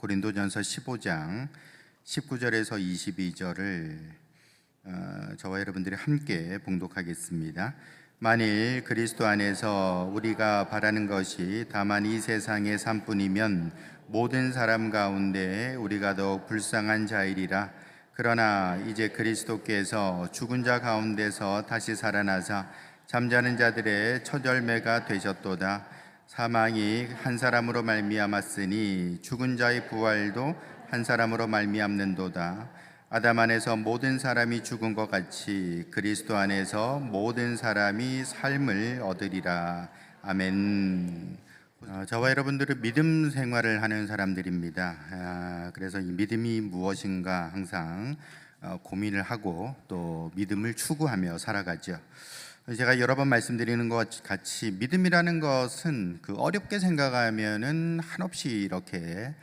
고린도전서 15장 19절에서 22절을 저와 여러분들이 함께 봉독하겠습니다. 만일 그리스도 안에서 우리가 바라는 것이 다만 이 세상의 삶뿐이면 모든 사람 가운데 우리가 더욱 불쌍한 자이리라. 그러나 이제 그리스도께서 죽은 자 가운데서 다시 살아나사 잠자는 자들의 처절매가 되셨도다. 사망이 한 사람으로 말미암았으니 죽은 자의 부활도 한 사람으로 말미암는도다. 아담 안에서 모든 사람이 죽은 것 같이 그리스도 안에서 모든 사람이 삶을 얻으리라. 아멘. 저와 여러분들은 믿음 생활을 하는 사람들입니다. 그래서 이 믿음이 무엇인가 항상 고민을 하고 또 믿음을 추구하며 살아가죠. 제가 여러 번 말씀드리는 것 같이 믿음이라는 것은 어렵게 생각하면은 한없이 이렇게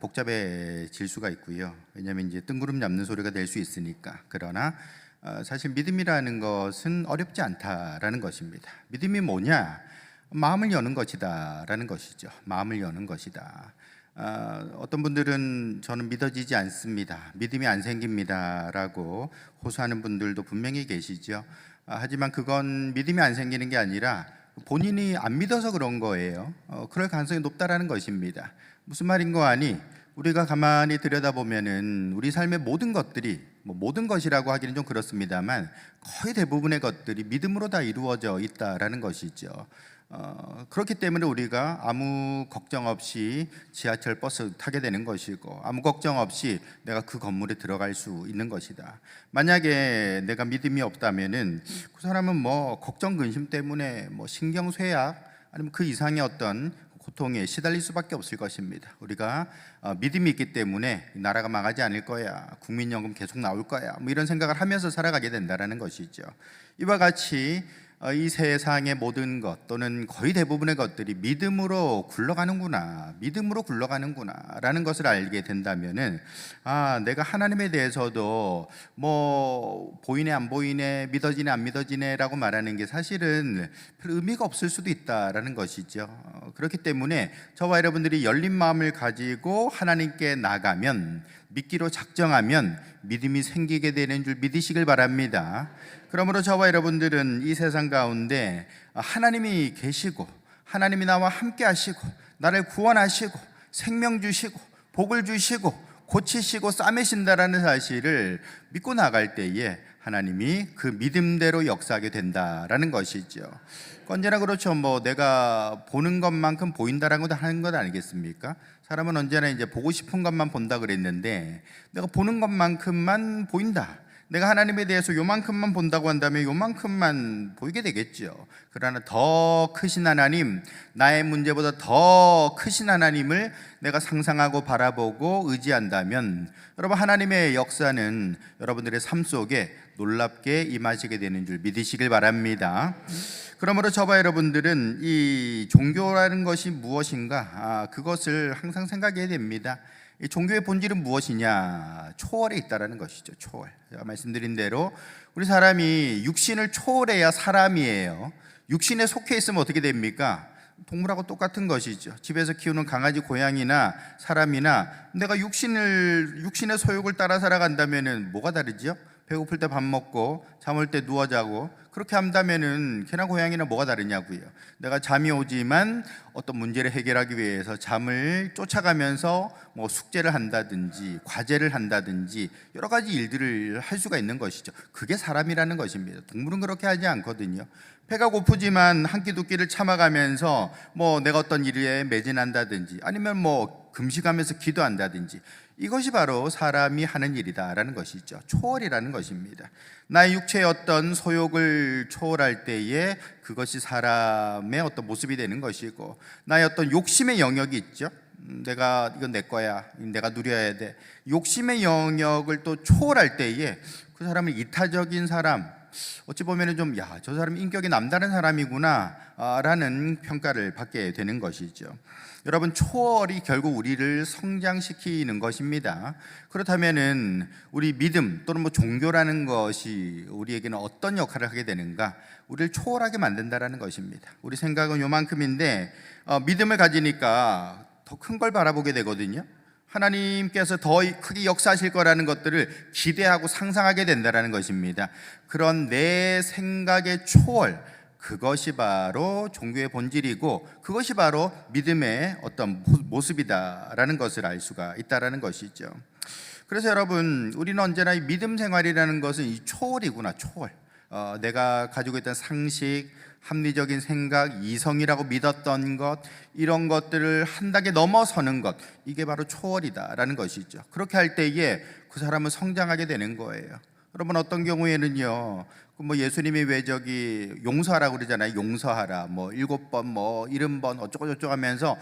복잡해질 수가 있고요. 왜냐하면 이제 뜬구름 잡는 소리가 될 수 있으니까. 그러나 사실 믿음이라는 것은 어렵지 않다라는 것입니다. 믿음이 뭐냐? 마음을 여는 것이다라는 것이죠. 마음을 여는 것이다. 어떤 분들은 저는 믿어지지 않습니다, 믿음이 안 생깁니다라고 호소하는 분들도 분명히 계시죠. 하지만 그건 믿음이 안 생기는 게 아니라 본인이 안 믿어서 그런 거예요. 그럴 가능성이 높다라는 것입니다. 무슨 말인 거 아니? 우리가 가만히 들여다보면은 우리 삶의 모든 것들이 모든 것이라고 하기는 좀 그렇습니다만 거의 대부분의 것들이 믿음으로 다 이루어져 있다라는 것이죠. 그렇기 때문에 우리가 아무 걱정 없이 지하철 버스 타게 되는 것이고 아무 걱정 없이 내가 그 건물에 들어갈 수 있는 것이다. 만약에 내가 믿음이 없다면은 그 사람은 걱정 근심 때문에 신경쇠약 아니면 그 이상의 어떤 고통에 시달릴 수밖에 없을 것입니다. 우리가 믿음이 있기 때문에 나라가 망하지 않을 거야, 국민연금 계속 나올 거야, 이런 생각을 하면서 살아가게 된다는 것이죠. 이와 같이 이 세상의 모든 것 또는 거의 대부분의 것들이 믿음으로 굴러가는구나 라는 것을 알게 된다면은 내가 하나님에 대해서도 보이네 안 보이네, 믿어지네 안 믿어지네 라고 말하는 게 사실은 별 의미가 없을 수도 있다라는 것이죠. 그렇기 때문에 저와 여러분들이 열린 마음을 가지고 하나님께 나가면, 믿기로 작정하면 믿음이 생기게 되는 줄 믿으시길 바랍니다. 그러므로 저와 여러분들은 이 세상 가운데 하나님이 계시고 하나님이 나와 함께 하시고 나를 구원하시고 생명 주시고 복을 주시고 고치시고 싸매신다라는 사실을 믿고 나갈 때에 하나님이 그 믿음대로 역사하게 된다라는 것이죠. 언제나 그렇죠. 내가 보는 것만큼 보인다라는 것 하는 것 아니겠습니까? 사람은 언제나 이제 보고 싶은 것만 본다 그랬는데 내가 보는 것만큼만 보인다, 내가 하나님에 대해서 요만큼만 본다고 한다면 요만큼만 보이게 되겠죠. 그러나 더 크신 하나님, 나의 문제보다 더 크신 하나님을 내가 상상하고 바라보고 의지한다면 여러분, 하나님의 역사는 여러분들의 삶 속에 놀랍게 임하시게 되는 줄 믿으시길 바랍니다. 그러므로 저와 여러분들은 이 종교라는 것이 무엇인가, 그것을 항상 생각해야 됩니다. 이 종교의 본질은 무엇이냐? 초월에 있다라는 것이죠. 초월. 제가 말씀드린 대로 우리 사람이 육신을 초월해야 사람이에요. 육신에 속해 있으면 어떻게 됩니까? 동물하고 똑같은 것이죠. 집에서 키우는 강아지, 고양이나 사람이나 내가 육신의 소욕을 따라 살아간다면은 뭐가 다르죠? 배고플 때 밥 먹고 잠올 때 누워 자고 그렇게 한다면은 개나 고양이나 뭐가 다르냐고요. 내가 잠이 오지만 어떤 문제를 해결하기 위해서 잠을 쫓아가면서 숙제를 한다든지 과제를 한다든지 여러 가지 일들을 할 수가 있는 것이죠. 그게 사람이라는 것입니다. 동물은 그렇게 하지 않거든요. 배가 고프지만 한 끼 두 끼를 참아가면서 내가 어떤 일에 매진한다든지 아니면 금식하면서 기도한다든지, 이것이 바로 사람이 하는 일이다라는 것이죠. 초월이라는 것입니다. 나의 육체의 어떤 소욕을 초월할 때에 그것이 사람의 어떤 모습이 되는 것이고, 나의 어떤 욕심의 영역이 있죠. 이건 내 거야, 내가 누려야 돼, 욕심의 영역을 또 초월할 때에 그 사람은 이타적인 사람, 어찌 보면 저 사람 인격이 남다른 사람이구나 라는 평가를 받게 되는 것이죠. 여러분, 초월이 결국 우리를 성장시키는 것입니다. 그렇다면은 우리 믿음 또는 종교라는 것이 우리에게는 어떤 역할을 하게 되는가? 우리를 초월하게 만든다라는 것입니다. 우리 생각은 요만큼인데 믿음을 가지니까 더 큰 걸 바라보게 되거든요. 하나님께서 더 크게 역사하실 거라는 것들을 기대하고 상상하게 된다는 것입니다. 그런 내 생각의 초월, 그것이 바로 종교의 본질이고 그것이 바로 믿음의 어떤 모습이다라는 것을 알 수가 있다라는 것이죠. 그래서 여러분, 우리는 언제나 이 믿음 생활이라는 것은 이 초월이구나, 초월. 내가 가지고 있던 상식, 합리적인 생각, 이성이라고 믿었던 것, 이런 것들을 한 단계 넘어서는 것, 이게 바로 초월이다라는 것이죠. 그렇게 할 때에 그 사람은 성장하게 되는 거예요. 여러분, 어떤 경우에는요, 뭐 예수님이 왜 저기 용서하라고 그러잖아요. 용서하라, 뭐 7번, 뭐 70번 어쩌고저쩌고 하면서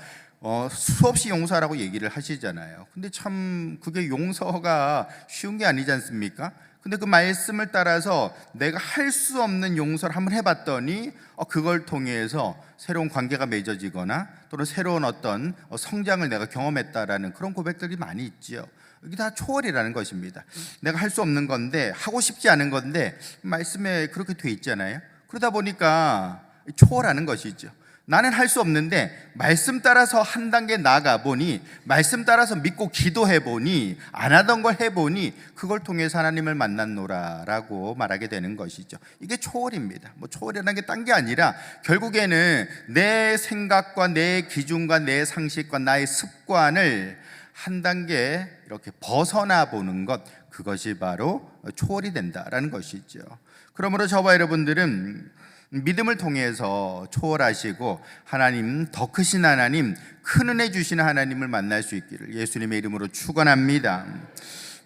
수없이 용서하라고 얘기를 하시잖아요. 근데 참 그게 용서가 쉬운 게 아니지 않습니까? 근데 그 말씀을 따라서 내가 할 수 없는 용서를 한번 해봤더니 그걸 통해서 새로운 관계가 맺어지거나 또는 새로운 어떤 성장을 내가 경험했다라는 그런 고백들이 많이 있지요. 이게 다 초월이라는 것입니다. 내가 할 수 없는 건데, 하고 싶지 않은 건데 말씀에 그렇게 돼 있잖아요. 그러다 보니까 초월하는 것이죠. 나는 할 수 없는데 말씀 따라서 한 단계 나아가 보니, 말씀 따라서 믿고 기도해 보니, 안 하던 걸 해보니 그걸 통해서 하나님을 만났노라라고 말하게 되는 것이죠. 이게 초월입니다. 뭐 초월이라는 게 딴 게 아니라 결국에는 내 생각과 내 기준과 내 상식과 나의 습관을 한 단계 이렇게 벗어나 보는 것, 그것이 바로 초월이 된다라는 것이죠. 그러므로 저와 여러분들은 믿음을 통해서 초월하시고 하나님, 더 크신 하나님, 큰 은혜 주시는 하나님을 만날 수 있기를 예수님의 이름으로 축원합니다.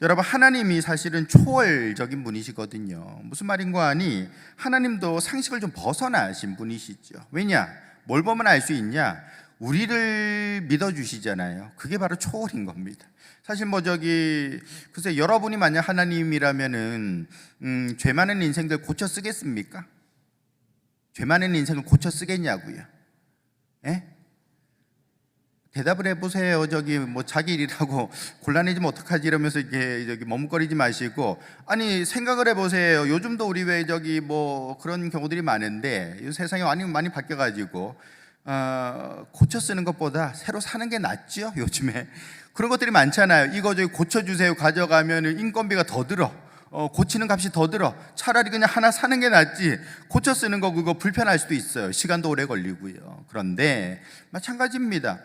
여러분, 하나님이 사실은 초월적인 분이시거든요. 무슨 말인가 하니 하나님도 상식을 좀 벗어나신 분이시죠. 왜냐? 뭘 보면 알 수 있냐? 우리를 믿어주시잖아요. 그게 바로 초월인 겁니다. 사실 글쎄, 여러분이 만약 하나님이라면은 죄 많은 인생들 고쳐 쓰겠습니까? 죄 많은 인생을 고쳐 쓰겠냐고요? 예? 대답을 해보세요. 자기 일이라고 곤란해지면 어떡하지 이러면서 머뭇거리지 마시고, 아니 생각을 해보세요. 요즘도 우리 왜 그런 경우들이 많은데 세상이 많이 바뀌어가지고 고쳐 쓰는 것보다 새로 사는 게 낫죠. 요즘에 그런 것들이 많잖아요. 이거 고쳐주세요 가져가면 인건비가 더 들어. 고치는 값이 더 들어. 차라리 그냥 하나 사는 게 낫지. 고쳐 쓰는 거 그거 불편할 수도 있어요. 시간도 오래 걸리고요. 그런데 마찬가지입니다.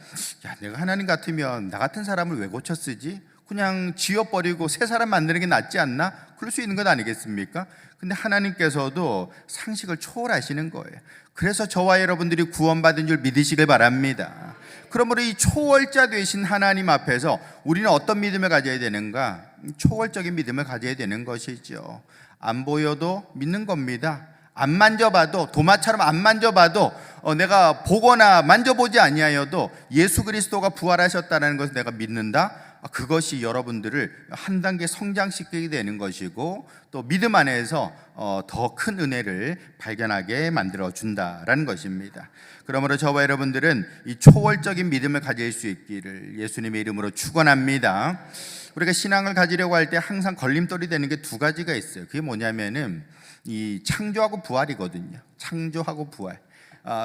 야, 내가 하나님 같으면 나 같은 사람을 왜 고쳐 쓰지? 그냥 지워버리고 새 사람 만드는 게 낫지 않나? 그럴 수 있는 것 아니겠습니까? 근데 하나님께서도 상식을 초월하시는 거예요. 그래서 저와 여러분들이 구원받은 줄 믿으시길 바랍니다. 그러므로 이 초월자 되신 하나님 앞에서 우리는 어떤 믿음을 가져야 되는가? 초월적인 믿음을 가져야 되는 것이죠. 안 보여도 믿는 겁니다. 안 만져봐도, 도마처럼 안 만져봐도, 내가 보거나 만져보지 아니하여도 예수 그리스도가 부활하셨다는 것을 내가 믿는다. 그것이 여러분들을 한 단계 성장시키게 되는 것이고, 또 믿음 안에서 더 큰 은혜를 발견하게 만들어 준다라는 것입니다. 그러므로 저와 여러분들은 이 초월적인 믿음을 가질 수 있기를 예수님의 이름으로 축원합니다. 우리가 신앙을 가지려고 할 때 항상 걸림돌이 되는 게 두 가지가 있어요. 그게 뭐냐면은 이 창조하고 부활이거든요. 창조하고 부활.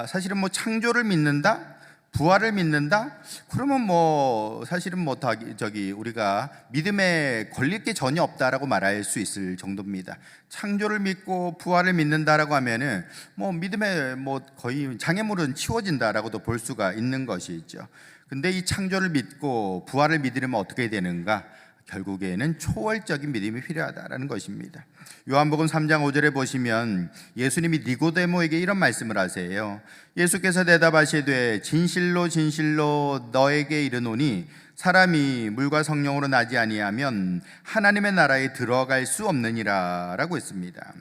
사실은 창조를 믿는다, 부활을 믿는다? 그러면 사실은 우리가 믿음에 걸릴 게 전혀 없다라고 말할 수 있을 정도입니다. 창조를 믿고 부활을 믿는다라고 하면은 믿음에 거의 장애물은 치워진다라고도 볼 수가 있는 것이죠. 근데 이 창조를 믿고 부활을 믿으려면 어떻게 되는가? 결국에는 초월적인 믿음이 필요하다라는 것입니다. 요한복음 3장 5절에 보시면 예수님이 니고데모에게 이런 말씀을 하세요. 예수께서 대답하시되 진실로 진실로 너에게 이르노니 사람이 물과 성령으로 나지 아니하면 하나님의 나라에 들어갈 수 없느니라 라고 했습니다.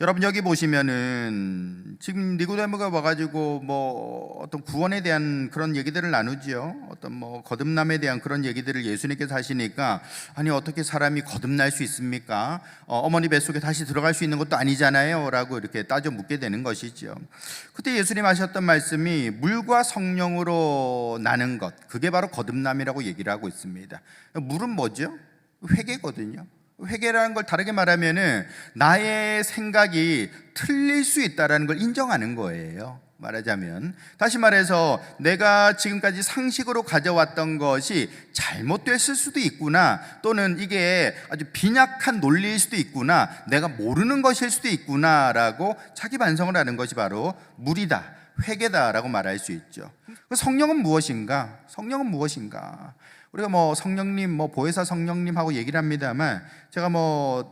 여러분, 여기 보시면은 지금 니고데모가 와가지고 어떤 구원에 대한 그런 얘기들을 나누지요. 어떤 거듭남에 대한 그런 얘기들을 예수님께서 하시니까, 아니 어떻게 사람이 거듭날 수 있습니까? 어머니 뱃속에 다시 들어갈 수 있는 것도 아니잖아요 라고 이렇게 따져 묻게 되는 것이죠. 그때 예수님 하셨던 말씀이 물과 성령으로 나는 것, 그게 바로 거듭남이라고 얘기를 하고 있습니다. 물은 뭐죠? 회개거든요. 회개라는 걸 다르게 말하면은 나의 생각이 틀릴 수 있다는 걸 인정하는 거예요. 말하자면, 다시 말해서 내가 지금까지 상식으로 가져왔던 것이 잘못됐을 수도 있구나, 또는 이게 아주 빈약한 논리일 수도 있구나, 내가 모르는 것일 수도 있구나라고 자기 반성을 하는 것이 바로 물이다, 회개다라고 말할 수 있죠. 성령은 무엇인가? 성령은 무엇인가? 우리가 성령님, 보혜사 성령님하고 얘기를 합니다만, 제가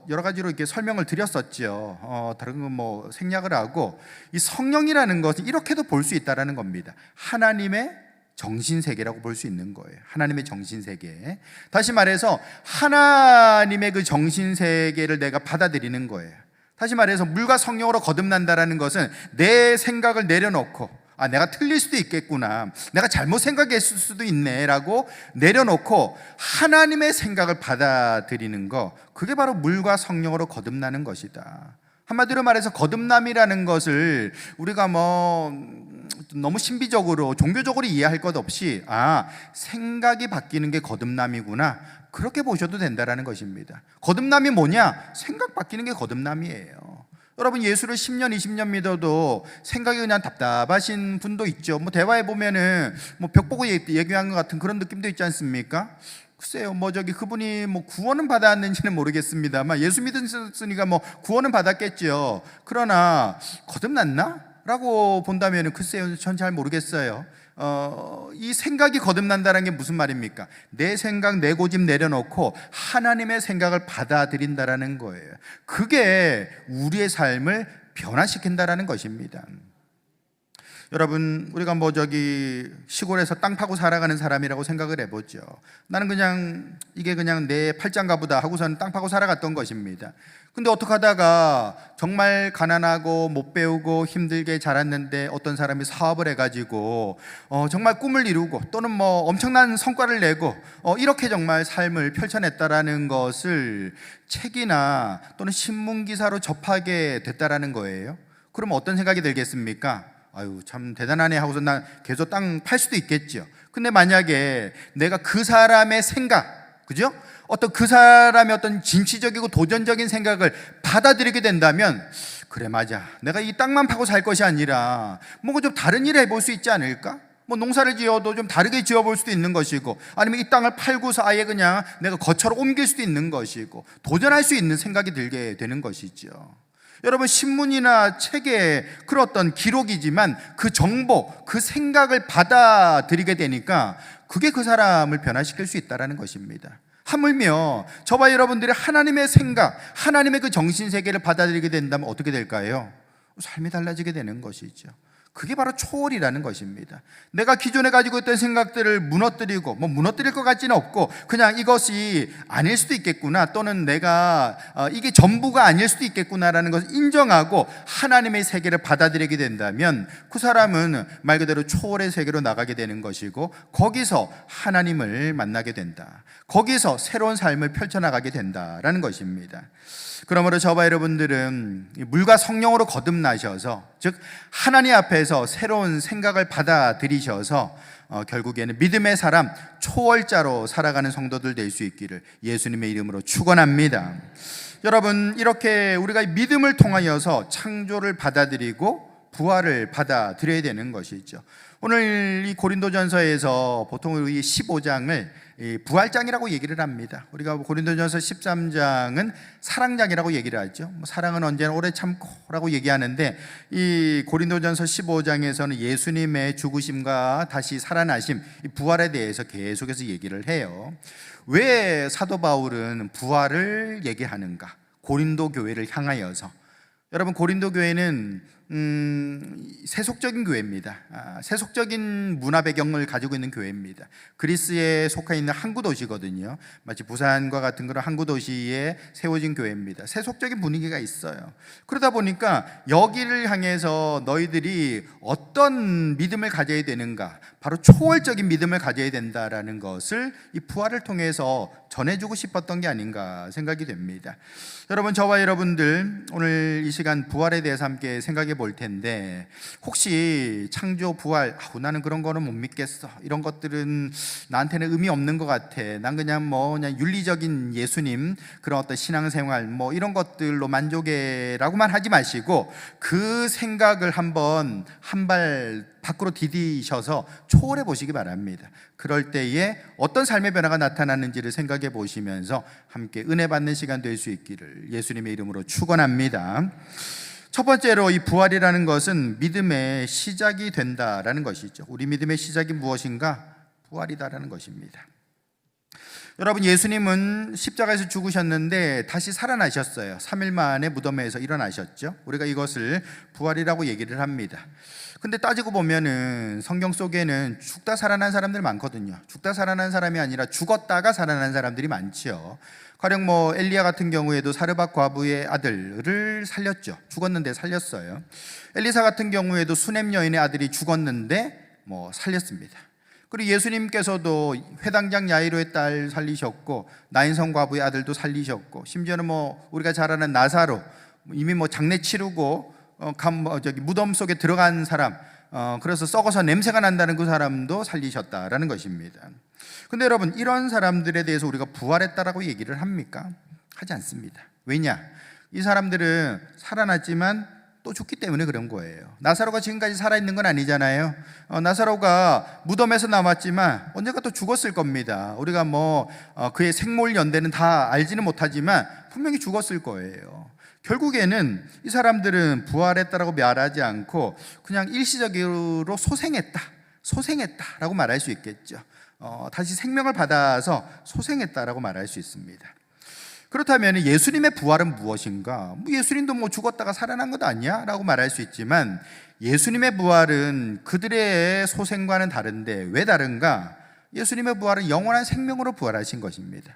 여러 가지로 이렇게 설명을 드렸었죠. 다른 건 생략을 하고, 이 성령이라는 것은 이렇게도 볼 수 있다라는 겁니다. 하나님의 정신세계라고 볼 수 있는 거예요. 하나님의 정신세계. 다시 말해서 하나님의 그 정신세계를 내가 받아들이는 거예요. 다시 말해서 물과 성령으로 거듭난다라는 것은 내 생각을 내려놓고, 내가 틀릴 수도 있겠구나, 내가 잘못 생각했을 수도 있네 라고 내려놓고 하나님의 생각을 받아들이는 거, 그게 바로 물과 성령으로 거듭나는 것이다. 한마디로 말해서 거듭남이라는 것을 우리가 너무 신비적으로 종교적으로 이해할 것 없이 생각이 바뀌는 게 거듭남이구나, 그렇게 보셔도 된다는 것입니다. 거듭남이 뭐냐? 생각 바뀌는 게 거듭남이에요. 여러분, 예수를 10년, 20년 믿어도 생각이 그냥 답답하신 분도 있죠. 대화해 보면은 벽 보고 얘기한 것 같은 그런 느낌도 있지 않습니까? 글쎄요, 그분이 구원은 받았는지는 모르겠습니다만 예수 믿으니까 구원은 받았겠죠. 그러나 거듭났나? 라고 본다면은 글쎄요, 전 잘 모르겠어요. 이 생각이 거듭난다는 게 무슨 말입니까? 내 생각, 내 고집 내려놓고 하나님의 생각을 받아들인다라는 거예요. 그게 우리의 삶을 변화시킨다라는 것입니다. 여러분, 우리가 시골에서 땅 파고 살아가는 사람이라고 생각을 해보죠. 나는 이게 내 팔짱가 보다 하고서는 땅 파고 살아갔던 것입니다. 근데 어떻게 하다가 정말 가난하고 못 배우고 힘들게 자랐는데 어떤 사람이 사업을 해가지고 정말 꿈을 이루고, 또는 엄청난 성과를 내고 이렇게 정말 삶을 펼쳐냈다라는 것을 책이나 또는 신문 기사로 접하게 됐다라는 거예요. 그러면 어떤 생각이 들겠습니까? 아유, 참 대단하네 하고서 난 계속 땅 팔 수도 있겠죠. 근데 만약에 내가 그 사람의 생각, 그죠? 그 사람의 어떤 진취적이고 도전적인 생각을 받아들이게 된다면, 그래, 맞아, 내가 이 땅만 파고 살 것이 아니라 뭔가 좀 다른 일을 해볼 수 있지 않을까? 농사를 지어도 좀 다르게 지어볼 수도 있는 것이고, 아니면 이 땅을 팔고서 아예 그냥 내가 거처로 옮길 수도 있는 것이고, 도전할 수 있는 생각이 들게 되는 것이죠. 여러분, 신문이나 책에 그런 어떤 기록이지만 그 정보, 그 생각을 받아들이게 되니까 그게 그 사람을 변화시킬 수 있다는 것입니다. 하물며 저와 여러분들이 하나님의 생각, 하나님의 그 정신세계를 받아들이게 된다면 어떻게 될까요? 삶이 달라지게 되는 것이죠. 그게 바로 초월이라는 것입니다. 내가 기존에 가지고 있던 생각들을 무너뜨리고, 무너뜨릴 것 같지는 없고, 그냥 이것이 아닐 수도 있겠구나, 또는 내가 이게 전부가 아닐 수도 있겠구나라는 것을 인정하고 하나님의 세계를 받아들이게 된다면 그 사람은 말 그대로 초월의 세계로 나가게 되는 것이고, 거기서 하나님을 만나게 된다, 거기서 새로운 삶을 펼쳐나가게 된다라는 것입니다. 그러므로 저와 여러분들은 물과 성령으로 거듭나셔서, 즉 하나님 앞에서 새로운 생각을 받아들이셔서 결국에는 믿음의 사람, 초월자로 살아가는 성도들 될 수 있기를 예수님의 이름으로 축원합니다. 여러분, 이렇게 우리가 믿음을 통하여서 창조를 받아들이고 부활을 받아들여야 되는 것이죠. 오늘 이 고린도전서에서 보통 이 15장을 부활장이라고 얘기를 합니다. 우리가 고린도전서 13장은 사랑장이라고 얘기를 하죠. 사랑은 언제나 오래 참고라고 얘기하는데, 이 고린도전서 15장에서는 예수님의 죽으심과 다시 살아나심, 이 부활에 대해서 계속해서 얘기를 해요. 왜 사도 바울은 부활을 얘기하는가? 고린도 교회를 향하여서. 여러분, 고린도 교회는 세속적인 교회입니다. 세속적인 문화 배경을 가지고 있는 교회입니다. 그리스에 속해 있는 항구 도시거든요. 마치 부산과 같은 그런 항구 도시에 세워진 교회입니다. 세속적인 분위기가 있어요. 그러다 보니까 여기를 향해서 너희들이 어떤 믿음을 가져야 되는가, 바로 초월적인 믿음을 가져야 된다라는 것을 이 부활을 통해서 전해주고 싶었던 게 아닌가 생각이 됩니다. 여러분, 저와 여러분들 오늘 이 시간 부활에 대해서 함께 생각해 볼 텐데, 혹시 창조, 부활, 나는 그런 거는 못 믿겠어, 이런 것들은 나한테는 의미 없는 것 같아, 난 그냥 그냥 윤리적인 예수님, 그런 어떤 신앙생활 이런 것들로 만족해라고만 하지 마시고, 그 생각을 한번 한 발 밖으로 디디셔서 초월해 보시기 바랍니다. 그럴 때에 어떤 삶의 변화가 나타나는지를 생각해 보시면서 함께 은혜 받는 시간 될 수 있기를 예수님의 이름으로 축원합니다. 첫 번째로, 이 부활이라는 것은 믿음의 시작이 된다라는 것이죠. 우리 믿음의 시작이 무엇인가? 부활이다라는 것입니다. 여러분, 예수님은 십자가에서 죽으셨는데 다시 살아나셨어요. 3일 만에 무덤에서 일어나셨죠. 우리가 이것을 부활이라고 얘기를 합니다. 근데 따지고 보면은 성경 속에는 죽다 살아난 사람들 많거든요. 죽다 살아난 사람이 아니라 죽었다가 살아난 사람들이 많죠. 가령 엘리야 같은 경우에도 사르밧 과부의 아들을 살렸죠. 죽었는데 살렸어요. 엘리사 같은 경우에도 수넴 여인의 아들이 죽었는데 살렸습니다. 그리고 예수님께서도 회당장 야이로의 딸 살리셨고, 나인성 과부의 아들도 살리셨고, 심지어는 우리가 잘 아는 나사로, 이미 장례 치르고 무덤 속에 들어간 사람, 그래서 썩어서 냄새가 난다는 그 사람도 살리셨다라는 것입니다. 근데 여러분, 이런 사람들에 대해서 우리가 부활했다라고 얘기를 합니까? 하지 않습니다. 왜냐? 이 사람들은 살아났지만 또 죽기 때문에 그런 거예요. 나사로가 지금까지 살아있는 건 아니잖아요. 나사로가 무덤에서 남았지만 언젠가 또 죽었을 겁니다. 우리가 그의 생물 연대는 다 알지는 못하지만 분명히 죽었을 거예요. 결국에는 이 사람들은 부활했다라고 말하지 않고 그냥 일시적으로 소생했다라고 말할 수 있겠죠. 다시 생명을 받아서 소생했다라고 말할 수 있습니다. 그렇다면 예수님의 부활은 무엇인가? 예수님도 죽었다가 살아난 것 아니야? 라고 말할 수 있지만, 예수님의 부활은 그들의 소생과는 다른데 왜 다른가? 예수님의 부활은 영원한 생명으로 부활하신 것입니다.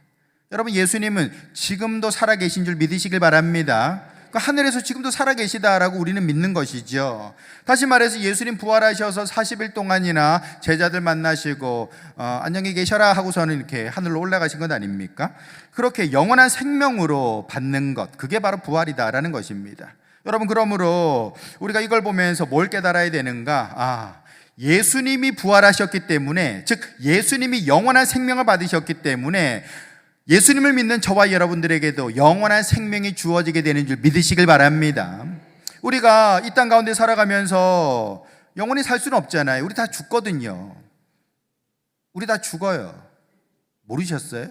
여러분, 예수님은 지금도 살아계신 줄 믿으시길 바랍니다. 하늘에서 지금도 살아계시다라고 우리는 믿는 것이죠. 다시 말해서 예수님 부활하셔서 40일 동안이나 제자들 만나시고 안녕히 계셔라 하고서는 이렇게 하늘로 올라가신 것 아닙니까? 그렇게 영원한 생명으로 받는 것, 그게 바로 부활이다라는 것입니다. 여러분, 그러므로 우리가 이걸 보면서 뭘 깨달아야 되는가? 예수님이 부활하셨기 때문에, 즉 예수님이 영원한 생명을 받으셨기 때문에 예수님을 믿는 저와 여러분들에게도 영원한 생명이 주어지게 되는 줄 믿으시길 바랍니다. 우리가 이 땅 가운데 살아가면서 영원히 살 수는 없잖아요. 우리 다 죽거든요. 우리 다 죽어요. 모르셨어요?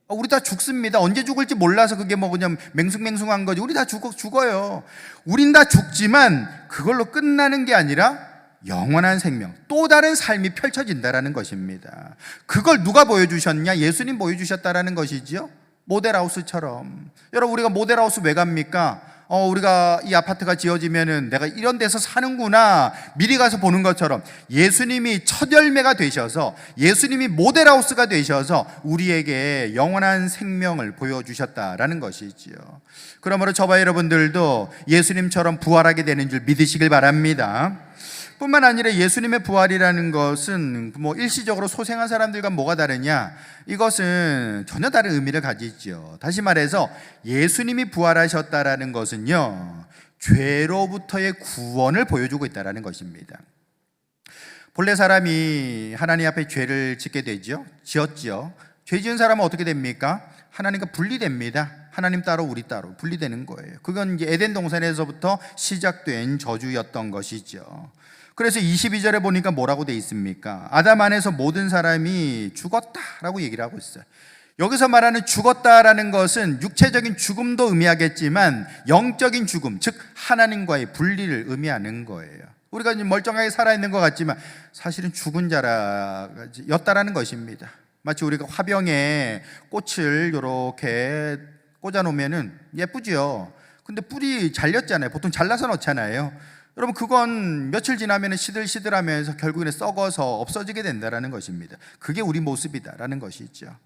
우리 다 죽습니다. 언제 죽을지 몰라서 그게 그냥 맹숭맹숭한 거지. 우리 다 죽어요. 우린 다 죽지만 그걸로 끝나는 게 아니라 영원한 생명, 또 다른 삶이 펼쳐진다라는 것입니다. 그걸 누가 보여주셨냐? 예수님 보여주셨다라는 것이지요. 모델하우스처럼. 여러분, 우리가 모델하우스 왜 갑니까? 우리가 이 아파트가 지어지면은 내가 이런 데서 사는구나 미리 가서 보는 것처럼, 예수님이 첫 열매가 되셔서, 예수님이 모델하우스가 되셔서 우리에게 영원한 생명을 보여주셨다라는 것이지요. 그러므로 저와 여러분들도 예수님처럼 부활하게 되는 줄 믿으시길 바랍니다. 뿐만 아니라 예수님의 부활이라는 것은 일시적으로 소생한 사람들과 뭐가 다르냐? 이것은 전혀 다른 의미를 가지죠. 다시 말해서 예수님이 부활하셨다라는 것은요, 죄로부터의 구원을 보여주고 있다라는 것입니다. 본래 사람이 하나님 앞에 죄를 짓게 되죠. 지었죠. 죄 지은 사람은 어떻게 됩니까? 하나님과 분리됩니다. 하나님 따로 우리 따로 분리되는 거예요. 그건 이제 에덴 동산에서부터 시작된 저주였던 것이죠. 그래서 22절에 보니까 뭐라고 돼 있습니까? 아담 안에서 모든 사람이 죽었다라고 얘기를 하고 있어요. 여기서 말하는 죽었다라는 것은 육체적인 죽음도 의미하겠지만 영적인 죽음, 즉 하나님과의 분리를 의미하는 거예요. 우리가 멀쩡하게 살아있는 것 같지만 사실은 죽은 자였다라는 것입니다. 마치 우리가 화병에 꽃을 이렇게 꽂아놓으면 예쁘죠. 근데 뿌리 잘렸잖아요. 보통 잘라서 넣잖아요. 여러분, 그건 며칠 지나면 시들시들하면서 결국에는 썩어서 없어지게 된다는 것입니다. 그게 우리 모습이다라는 것이죠.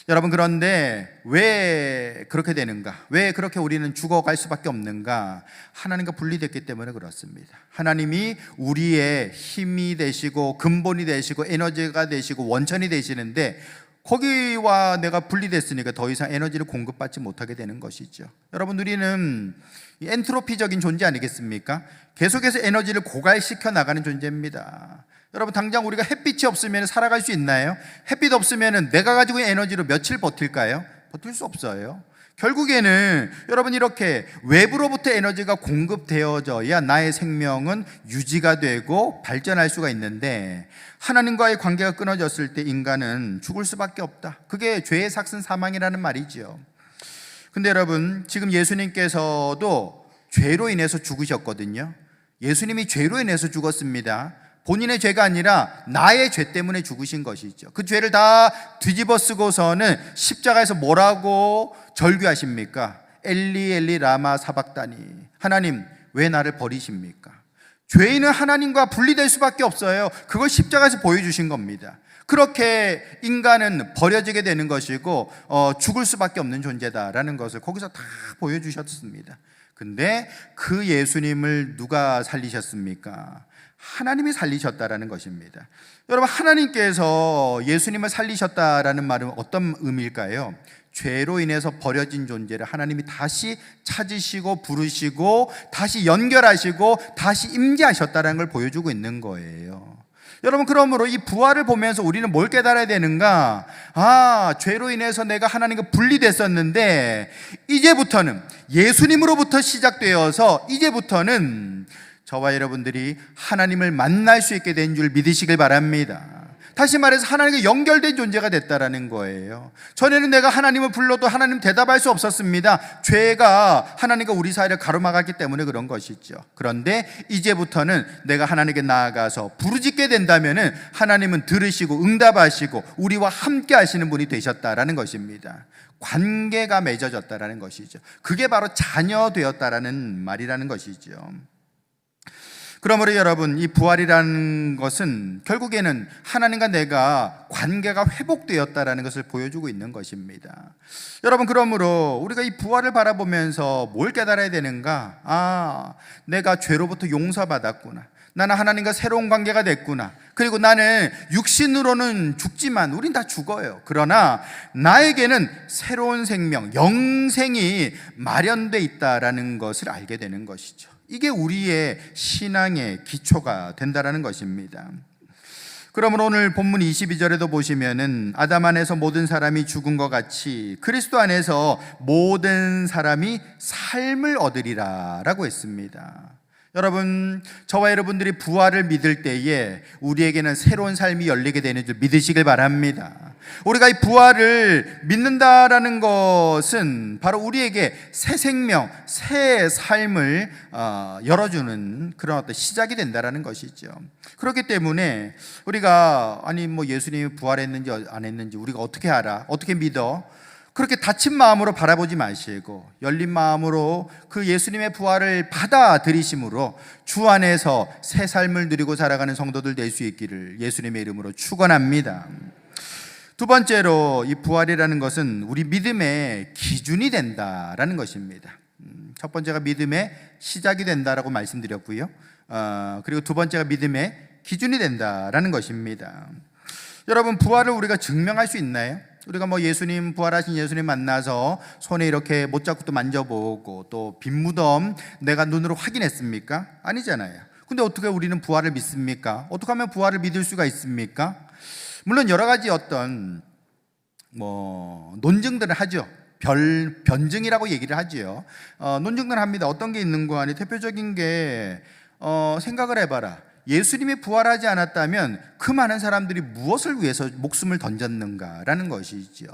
여러분, 그런데 왜 그렇게 되는가? 왜 그렇게 우리는 죽어갈 수밖에 없는가? 하나님과 분리됐기 때문에 그렇습니다. 하나님이 우리의 힘이 되시고 근본이 되시고 에너지가 되시고 원천이 되시는데 거기와 내가 분리됐으니까 더 이상 에너지를 공급받지 못하게 되는 것이죠. 여러분, 우리는 엔트로피적인 존재 아니겠습니까? 계속해서 에너지를 고갈시켜 나가는 존재입니다. 여러분, 당장 우리가 햇빛이 없으면 살아갈 수 있나요? 햇빛 없으면 내가 가지고 있는 에너지로 며칠 버틸까요? 버틸 수 없어요. 결국에는 여러분, 이렇게 외부로부터 에너지가 공급되어져야 나의 생명은 유지가 되고 발전할 수가 있는데, 하나님과의 관계가 끊어졌을 때 인간은 죽을 수밖에 없다. 그게 죄의 삭슨 사망이라는 말이죠. 근데 여러분, 지금 예수님께서도 죄로 인해서 죽으셨거든요. 예수님이 죄로 인해서 죽었습니다. 본인의 죄가 아니라 나의 죄 때문에 죽으신 것이죠. 그 죄를 다 뒤집어 쓰고서는 십자가에서 뭐라고 절규하십니까? 엘리 엘리 라마 사박다니, 하나님 왜 나를 버리십니까? 죄인은 하나님과 분리될 수밖에 없어요. 그걸 십자가에서 보여주신 겁니다. 그렇게 인간은 버려지게 되는 것이고 죽을 수밖에 없는 존재다라는 것을 거기서 다 보여주셨습니다. 근데 그 예수님을 누가 살리셨습니까? 하나님이 살리셨다라는 것입니다. 여러분, 하나님께서 예수님을 살리셨다라는 말은 어떤 의미일까요? 죄로 인해서 버려진 존재를 하나님이 다시 찾으시고 부르시고 다시 연결하시고 다시 임재하셨다는 걸 보여주고 있는 거예요. 여러분, 그러므로 이 부활을 보면서 우리는 뭘 깨달아야 되는가? 죄로 인해서 내가 하나님과 분리됐었는데 이제부터는 예수님으로부터 시작되어서 이제부터는 저와 여러분들이 하나님을 만날 수 있게 된 줄 믿으시길 바랍니다. 다시 말해서 하나님과 연결된 존재가 됐다라는 거예요. 전에는 내가 하나님을 불러도 하나님 대답할 수 없었습니다. 죄가 하나님과 우리 사이를 가로막았기 때문에 그런 것이죠. 그런데 이제부터는 내가 하나님께 나아가서 부르짖게 된다면은 하나님은 들으시고 응답하시고 우리와 함께 하시는 분이 되셨다라는 것입니다. 관계가 맺어졌다라는 것이죠. 그게 바로 자녀 되었다라는 말이라는 것이죠. 그러므로 여러분, 이 부활이라는 것은 결국에는 하나님과 내가 관계가 회복되었다라는 것을 보여주고 있는 것입니다. 여러분, 그러므로 우리가 이 부활을 바라보면서 뭘 깨달아야 되는가? 내가 죄로부터 용서받았구나. 나는 하나님과 새로운 관계가 됐구나. 그리고 나는 육신으로는 죽지만 우린 다 죽어요. 그러나 나에게는 새로운 생명, 영생이 마련돼 있다라는 것을 알게 되는 것이죠. 이게 우리의 신앙의 기초가 된다라는 것입니다. 그러므로 오늘 본문 22절에도 보시면은 아담 안에서 모든 사람이 죽은 것 같이 그리스도 안에서 모든 사람이 삶을 얻으리라 라고 했습니다. 여러분, 저와 여러분들이 부활을 믿을 때에 우리에게는 새로운 삶이 열리게 되는 줄 믿으시길 바랍니다. 우리가 이 부활을 믿는다라는 것은 바로 우리에게 새 생명, 새 삶을 열어주는 그런 어떤 시작이 된다라는 것이죠. 그렇기 때문에 우리가 예수님이 부활했는지 안 했는지 우리가 어떻게 알아? 어떻게 믿어? 그렇게 닫힌 마음으로 바라보지 마시고 열린 마음으로 그 예수님의 부활을 받아들이심으로 주 안에서 새 삶을 누리고 살아가는 성도들 될 수 있기를 예수님의 이름으로 축원합니다. 두 번째로, 이 부활이라는 것은 우리 믿음의 기준이 된다라는 것입니다. 첫 번째가 믿음의 시작이 된다라고 말씀드렸고요. 그리고 두 번째가 믿음의 기준이 된다라는 것입니다. 여러분, 부활을 우리가 증명할 수 있나요? 우리가 예수님, 부활하신 예수님 만나서 손에 이렇게 못 잡고 또 만져보고 또 빈 무덤 내가 눈으로 확인했습니까? 아니잖아요. 근데 어떻게 우리는 부활을 믿습니까? 어떻게 하면 부활을 믿을 수가 있습니까? 물론 여러 가지 어떤 논증들을 하죠. 변증이라고 얘기를 하죠. 논증들을 합니다. 어떤 게 있는 거 아니? 대표적인 게 생각을 해봐라. 예수님이 부활하지 않았다면 그 많은 사람들이 무엇을 위해서 목숨을 던졌는가라는 것이죠.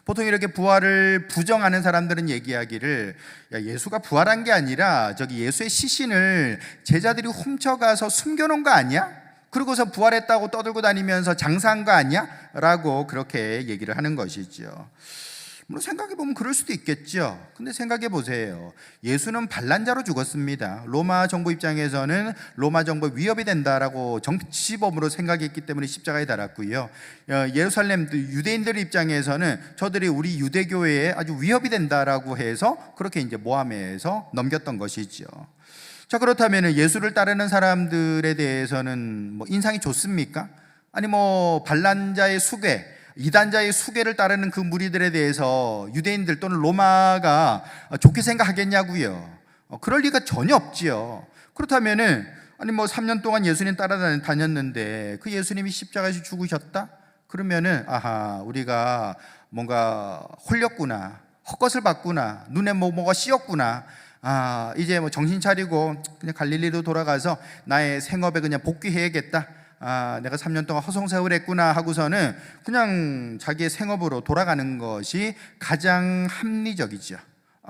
보통 이렇게 부활을 부정하는 사람들은 얘기하기를, 예수가 부활한 게 아니라 저기 예수의 시신을 제자들이 훔쳐가서 숨겨놓은 거 아니야? 그러고서 부활했다고 떠들고 다니면서 장사한 거 아니야? 라고 그렇게 얘기를 하는 것이죠. 물론 생각해보면 그럴 수도 있겠죠. 근데 생각해보세요. 예수는 반란자로 죽었습니다. 로마 정부 입장에서는 로마 정부 위협이 된다라고 정치범으로 생각했기 때문에 십자가에 달았고요. 예루살렘 유대인들 입장에서는 저들이 우리 유대교회에 아주 위협이 된다라고 해서 그렇게 이제 모함해서 넘겼던 것이죠. 자, 그렇다면 예수를 따르는 사람들에 대해서는 인상이 좋습니까? 아니 반란자의 수괴, 이단자의 수계를 따르는 그 무리들에 대해서 유대인들 또는 로마가 좋게 생각하겠냐고요. 그럴 리가 전혀 없지요. 그렇다면은 아니 뭐 3년 동안 예수님 따라다녔는데 그 예수님이 십자가에서 죽으셨다? 그러면은 아하, 우리가 뭔가 홀렸구나, 헛것을 봤구나, 눈에 뭐가 씌었구나, 아 이제 뭐 정신 차리고 그냥 갈릴리로 돌아가서 나의 생업에 그냥 복귀해야겠다, 아 내가 3년 동안 허송세월했구나 하고서는 그냥 자기의 생업으로 돌아가는 것이 가장 합리적이죠.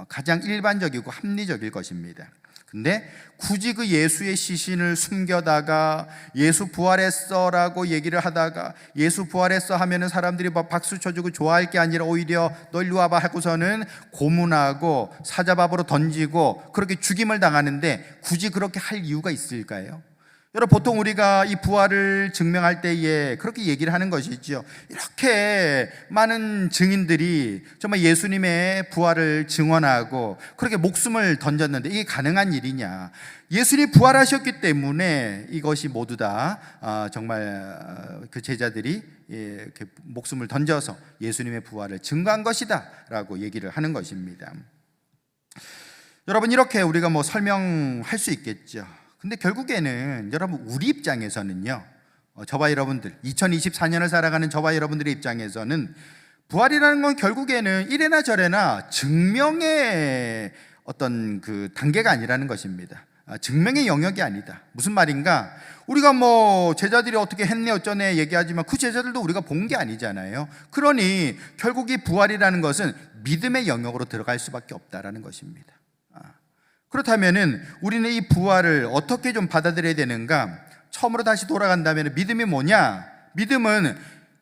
가장 일반적이고 합리적일 것입니다. 근데 굳이 그 예수의 시신을 숨겨다가 예수 부활했어라고 얘기를 하다가 예수 부활했어 하면은 사람들이 막 박수 쳐주고 좋아할 게 아니라 오히려 너 일로 와봐 하고서는 고문하고 사자밥으로 던지고 그렇게 죽임을 당하는데 굳이 그렇게 할 이유가 있을까요? 여러분, 보통 우리가 이 부활을 증명할 때에 그렇게 얘기를 하는 것이죠. 이렇게 많은 증인들이 정말 예수님의 부활을 증언하고 그렇게 목숨을 던졌는데 이게 가능한 일이냐? 예수님이 부활하셨기 때문에 이것이 모두 다 정말 그 제자들이 이렇게 목숨을 던져서 예수님의 부활을 증거한 것이다 라고 얘기를 하는 것입니다. 여러분, 이렇게 우리가 뭐 설명할 수 있겠죠. 근데 결국에는 여러분, 우리 입장에서는요, 저와 여러분들 2024년을 살아가는 저와 여러분들의 입장에서는 부활이라는 건 결국에는 이래나 저래나 증명의 어떤 그 단계가 아니라는 것입니다. 증명의 영역이 아니다. 무슨 말인가? 우리가 뭐 제자들이 어떻게 했네 어쩌네 얘기하지만 그 제자들도 우리가 본 게 아니잖아요. 그러니 결국 이 부활이라는 것은 믿음의 영역으로 들어갈 수밖에 없다라는 것입니다. 그렇다면은 우리는 이 부활을 어떻게 좀 받아들여야 되는가? 처음으로 다시 돌아간다면 믿음이 뭐냐? 믿음은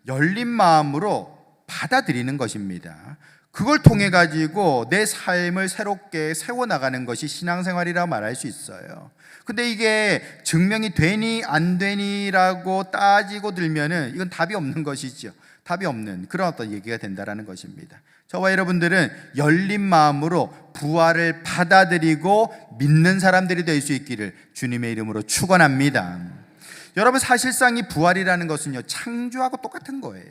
열린 마음으로 받아들이는 것입니다. 그걸 통해 가지고 내 삶을 새롭게 세워나가는 것이 신앙생활이라고 말할 수 있어요. 근데 이게 증명이 되니 안 되니라고 따지고 들면은 이건 답이 없는 것이죠. 답이 없는 그런 어떤 얘기가 된다라는 것입니다. 저와 여러분들은 열린 마음으로 부활을 받아들이고 믿는 사람들이 될 수 있기를 주님의 이름으로 축원합니다. 여러분, 사실상 이 부활이라는 것은요, 창조하고 똑같은 거예요.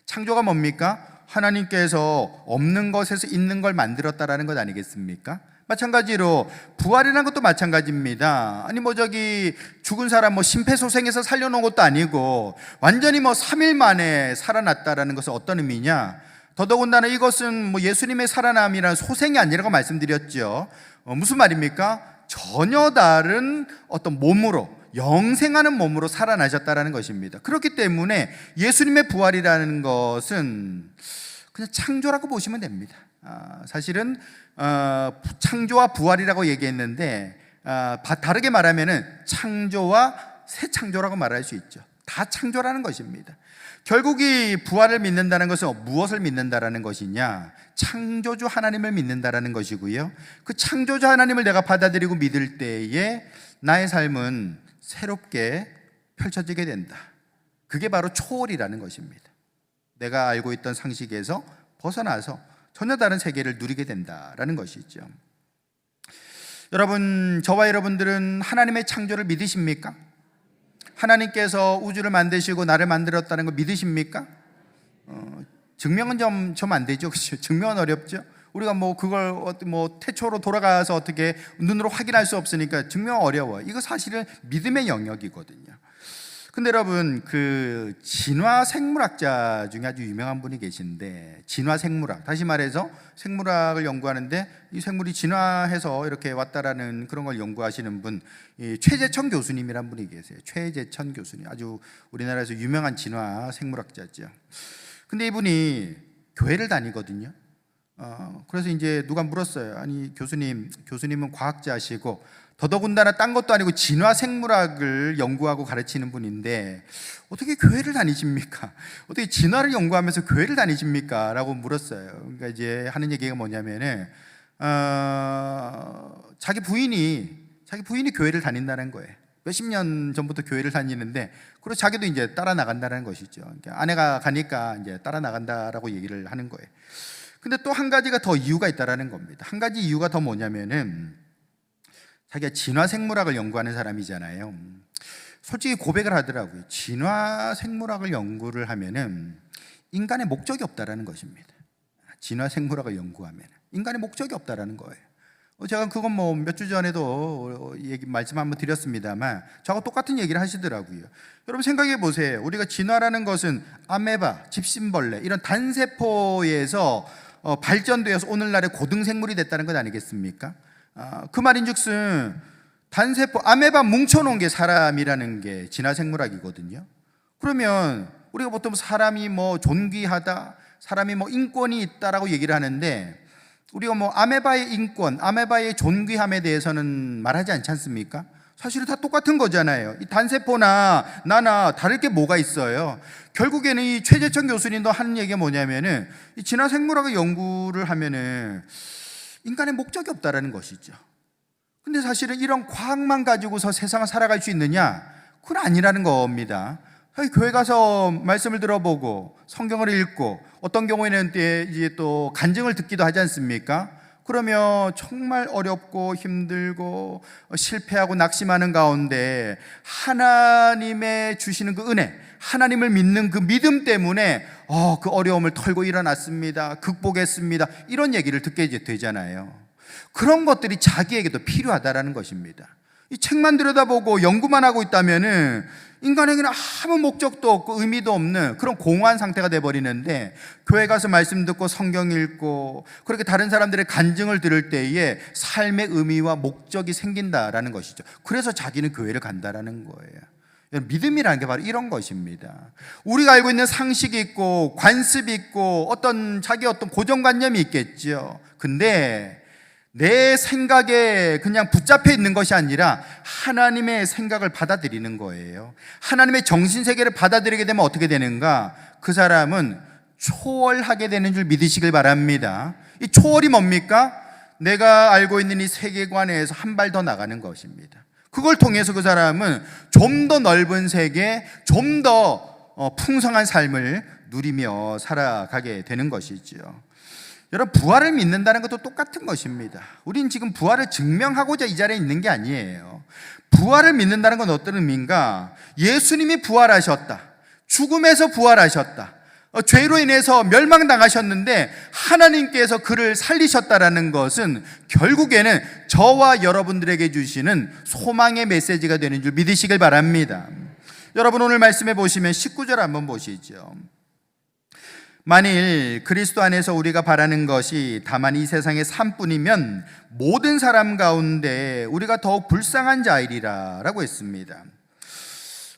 창조가 뭡니까? 하나님께서 없는 것에서 있는 걸 만들었다라는 것 아니겠습니까? 마찬가지로 부활이라는 것도 마찬가지입니다. 아니 뭐 저기 죽은 사람 뭐 심폐소생해서 살려놓은 것도 아니고 완전히 뭐 3일 만에 살아났다라는 것은 어떤 의미냐? 더더군다나 이것은 뭐 예수님의 살아남이라는 소생이 아니라고 말씀드렸죠. 무슨 말입니까? 전혀 다른 어떤 몸으로, 영생하는 몸으로 살아나셨다라는 것입니다. 그렇기 때문에 예수님의 부활이라는 것은 그냥 창조라고 보시면 됩니다. 사실은 창조와 부활이라고 얘기했는데 다르게 말하면은 창조와 새 창조라고 말할 수 있죠. 다 창조라는 것입니다. 결국 이 부활을 믿는다는 것은 무엇을 믿는다라는 것이냐? 창조주 하나님을 믿는다라는 것이고요. 그 창조주 하나님을 내가 받아들이고 믿을 때에 나의 삶은 새롭게 펼쳐지게 된다. 그게 바로 초월이라는 것입니다. 내가 알고 있던 상식에서 벗어나서 전혀 다른 세계를 누리게 된다라는 것이죠. 여러분, 저와 여러분들은 하나님의 창조를 믿으십니까? 하나님께서 우주를 만드시고 나를 만들었다는 거 믿으십니까? 증명은 좀 안 되죠. 그렇죠? 증명은 어렵죠. 우리가 뭐 그걸 뭐 태초로 돌아가서 어떻게 눈으로 확인할 수 없으니까 증명 어려워. 이거 사실은 믿음의 영역이거든요. 근데 여러분, 그 진화 생물학자 중에 아주 유명한 분이 계신데, 진화 생물학, 다시 말해서 생물학을 연구하는데 이 생물이 진화해서 이렇게 왔다라는 그런 걸 연구하시는 분, 최재천 교수님이란 분이 계세요. 최재천 교수님, 아주 우리나라에서 유명한 진화 생물학자죠. 근데 이분이 교회를 다니거든요. 그래서 이제 누가 물었어요. 아니 교수님은 과학자시고 더더군다나 딴 것도 아니고 진화 생물학을 연구하고 가르치는 분인데 어떻게 교회를 다니십니까? 어떻게 진화를 연구하면서 교회를 다니십니까? 라고 물었어요. 그러니까 이제 하는 얘기가 뭐냐면은 자기 부인이 교회를 다닌다는 거예요. 몇십 년 전부터 교회를 다니는데, 그리고 자기도 이제 따라 나간다는 것이죠. 그러니까 아내가 가니까 이제 따라 나간다라고 얘기를 하는 거예요. 근데 또 한 가지가 더 이유가 있다라는 겁니다. 한 가지 이유가 더 뭐냐면은 자기가 진화 생물학을 연구하는 사람이잖아요. 솔직히 고백을 하더라고요. 진화 생물학을 연구를 하면은 인간의 목적이 없다라는 것입니다. 진화 생물학을 연구하면 인간의 목적이 없다라는 거예요. 제가 그건 뭐 몇 주 전에도 말씀 한번 드렸습니다만 저하고 똑같은 얘기를 하시더라고요. 여러분 생각해 보세요. 우리가 진화라는 것은 아메바, 집신벌레 이런 단세포에서 발전되어서 오늘날의 고등생물이 됐다는 것 아니겠습니까? 그 말인즉슨 단세포, 아메바 뭉쳐놓은 게 사람이라는 게 진화생물학이거든요. 그러면 우리가 보통 사람이 뭐 존귀하다, 사람이 뭐 인권이 있다라고 얘기를 하는데 우리가 뭐 아메바의 인권, 아메바의 존귀함에 대해서는 말하지 않지 않습니까? 사실은 다 똑같은 거잖아요. 이 단세포나 나나 다를 게 뭐가 있어요? 결국에는 이 최재천 교수님도 하는 얘기가 뭐냐면은 이 진화생물학의 연구를 하면은 인간의 목적이 없다라는 것이죠. 근데 사실은 이런 과학만 가지고서 세상을 살아갈 수 있느냐? 그건 아니라는 겁니다. 교회 가서 말씀을 들어보고 성경을 읽고 어떤 경우에는 이제 또 간증을 듣기도 하지 않습니까? 그러면 정말 어렵고 힘들고 실패하고 낙심하는 가운데 하나님의 주시는 그 은혜, 하나님을 믿는 그 믿음 때문에 그 어려움을 털고 일어났습니다, 극복했습니다, 이런 얘기를 듣게 되잖아요. 그런 것들이 자기에게도 필요하다라는 것입니다. 이 책만 들여다보고 연구만 하고 있다면은 인간에게는 아무 목적도 없고 의미도 없는 그런 공허한 상태가 돼버리는데, 교회 가서 말씀 듣고 성경 읽고 그렇게 다른 사람들의 간증을 들을 때에 삶의 의미와 목적이 생긴다라는 것이죠. 그래서 자기는 교회를 간다라는 거예요. 믿음이라는 게 바로 이런 것입니다. 우리가 알고 있는 상식이 있고 관습이 있고 자기의 어떤 고정관념이 있겠죠. 근데 내 생각에 그냥 붙잡혀 있는 것이 아니라 하나님의 생각을 받아들이는 거예요. 하나님의 정신세계를 받아들이게 되면 어떻게 되는가? 그 사람은 초월하게 되는 줄 믿으시길 바랍니다. 이 초월이 뭡니까? 내가 알고 있는 이 세계관에서 한 발 더 나가는 것입니다. 그걸 통해서 그 사람은 좀 더 넓은 세계, 좀 더 풍성한 삶을 누리며 살아가게 되는 것이죠. 여러분, 부활을 믿는다는 것도 똑같은 것입니다. 우린 지금 부활을 증명하고자 이 자리에 있는 게 아니에요. 부활을 믿는다는 건 어떤 의미인가? 예수님이 부활하셨다, 죽음에서 부활하셨다, 죄로 인해서 멸망당하셨는데 하나님께서 그를 살리셨다라는 것은 결국에는 저와 여러분들에게 주시는 소망의 메시지가 되는 줄 믿으시길 바랍니다. 여러분, 오늘 말씀해 보시면 19절 한번 보시죠. 만일 그리스도 안에서 우리가 바라는 것이 다만 이 세상의 삶뿐이면 모든 사람 가운데 우리가 더욱 불쌍한 자이리라 라고 했습니다.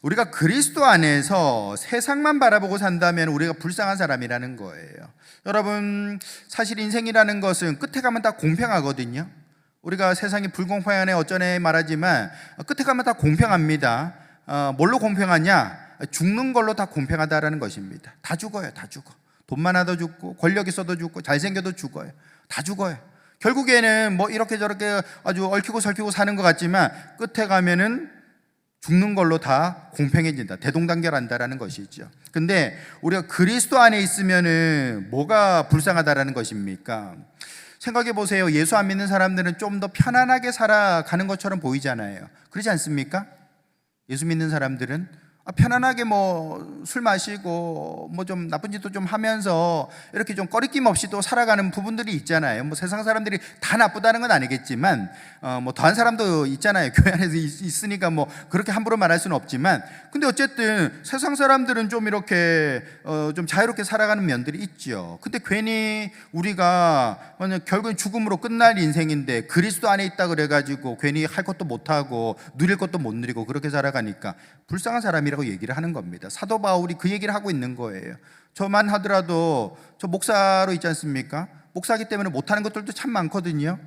우리가 그리스도 안에서 세상만 바라보고 산다면 우리가 불쌍한 사람이라는 거예요. 여러분, 사실 인생이라는 것은 끝에 가면 다 공평하거든요. 우리가 세상이 불공평하네 어쩌네 말하지만 끝에 가면 다 공평합니다. 뭘로 공평하냐? 죽는 걸로 다 공평하다라는 것입니다. 다 죽어요. 다 죽어. 돈 많아도 죽고 권력 있어도 죽고 잘생겨도 죽어요. 다 죽어요. 결국에는 뭐 이렇게 저렇게 아주 얽히고 설키고 사는 것 같지만 끝에 가면은 죽는 걸로 다 공평해진다, 대동단결한다라는 것이죠. 근데 우리가 그리스도 안에 있으면은 뭐가 불쌍하다라는 것입니까? 생각해 보세요. 예수 안 믿는 사람들은 좀 더 편안하게 살아가는 것처럼 보이잖아요. 그렇지 않습니까? 예수 믿는 사람들은 편안하게 뭐 술 마시고 뭐 좀 나쁜 짓도 좀 하면서 이렇게 좀 꺼리낌 없이 또 살아가는 부분들이 있잖아요. 뭐 세상 사람들이 다 나쁘다는 건 아니겠지만 뭐 더한 사람도 있잖아요. 교회 안에서 있으니까 뭐 그렇게 함부로 말할 수는 없지만, 근데 어쨌든 세상 사람들은 좀 이렇게 좀 자유롭게 살아가는 면들이 있죠. 근데 괜히 우리가 결국엔 죽음으로 끝날 인생인데 그리스도 안에 있다 그래가지고 괜히 할 것도 못하고 누릴 것도 못 누리고 그렇게 살아가니까 불쌍한 사람이라고 얘기를 하는 겁니다. 사도 바울이 그 얘기를 하고 있는 거예요. 저만 하더라도 저 목사로 있지 않습니까? 목사기 때문에 못하는 것들도 참 많거든요.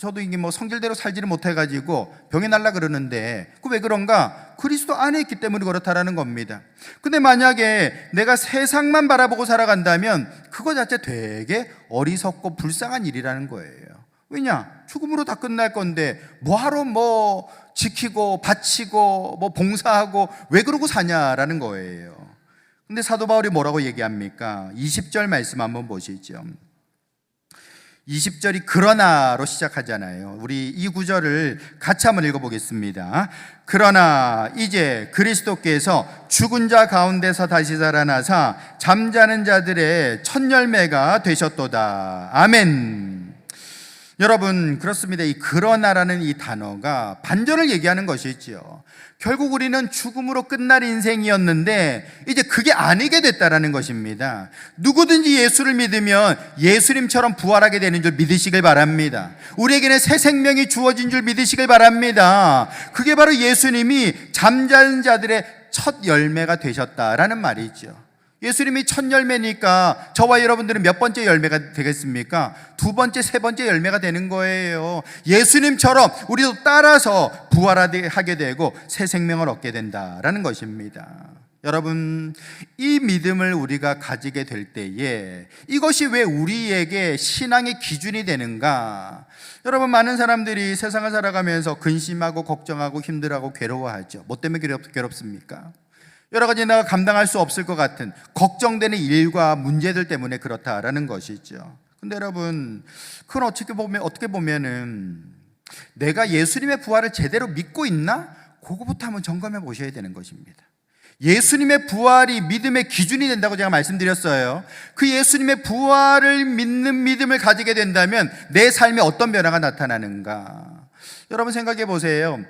저도 이게 뭐 성질대로 살지를 못해가지고 병이 날라 그러는데 그 왜 그런가? 그리스도 안에 있기 때문에 그렇다라는 겁니다. 근데 만약에 내가 세상만 바라보고 살아간다면 그거 자체 되게 어리석고 불쌍한 일이라는 거예요. 왜냐? 죽음으로 다 끝날 건데 뭐하러 뭐 지키고 바치고 뭐 봉사하고 왜 그러고 사냐라는 거예요. 근데 사도 바울이 뭐라고 얘기합니까? 20절 말씀 한번 보시죠. 20절이 그러나로 시작하잖아요. 우리 이 구절을 같이 한번 읽어보겠습니다. 그러나 이제 그리스도께서 죽은 자 가운데서 다시 살아나사 잠자는 자들의 첫 열매가 되셨도다. 아멘. 여러분, 그렇습니다. 이 그러나라는 이 단어가 반전을 얘기하는 것이지요. 결국 우리는 죽음으로 끝날 인생이었는데 이제 그게 아니게 됐다라는 것입니다. 누구든지 예수를 믿으면 예수님처럼 부활하게 되는 줄 믿으시길 바랍니다. 우리에게는 새 생명이 주어진 줄 믿으시길 바랍니다. 그게 바로 예수님이 잠자는 자들의 첫 열매가 되셨다라는 말이죠. 예수님이 첫 열매니까 저와 여러분들은 몇 번째 열매가 되겠습니까? 두 번째, 세 번째 열매가 되는 거예요. 예수님처럼 우리도 따라서 부활하게 되고 새 생명을 얻게 된다라는 것입니다. 여러분, 이 믿음을 우리가 가지게 될 때에 이것이 왜 우리에게 신앙의 기준이 되는가? 여러분, 많은 사람들이 세상을 살아가면서 근심하고 걱정하고 힘들어하고 괴로워하죠. 뭐 때문에 괴롭습니까? 여러 가지 내가 감당할 수 없을 것 같은 걱정되는 일과 문제들 때문에 그렇다라는 것이죠. 근데 여러분, 그건 어떻게 보면은 내가 예수님의 부활을 제대로 믿고 있나? 그거부터 한번 점검해 보셔야 되는 것입니다. 예수님의 부활이 믿음의 기준이 된다고 제가 말씀드렸어요. 그 예수님의 부활을 믿는 믿음을 가지게 된다면 내 삶에 어떤 변화가 나타나는가? 여러분 생각해 보세요.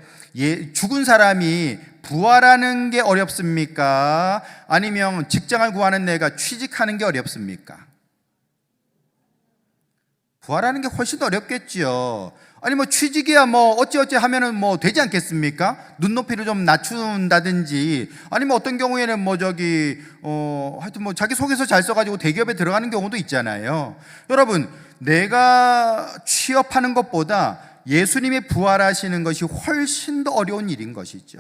죽은 사람이 부활하는 게 어렵습니까? 아니면 직장을 구하는 내가 취직하는 게 어렵습니까? 부활하는 게 훨씬 더 어렵겠지요. 아니 뭐 취직이야 뭐 어찌어찌 하면은 뭐 되지 않겠습니까? 눈높이를 좀 낮춘다든지 아니면 어떤 경우에는 하여튼 뭐 자기 속에서 잘 써가지고 대기업에 들어가는 경우도 있잖아요. 여러분, 내가 취업하는 것보다 예수님이 부활하시는 것이 훨씬 더 어려운 일인 것이죠.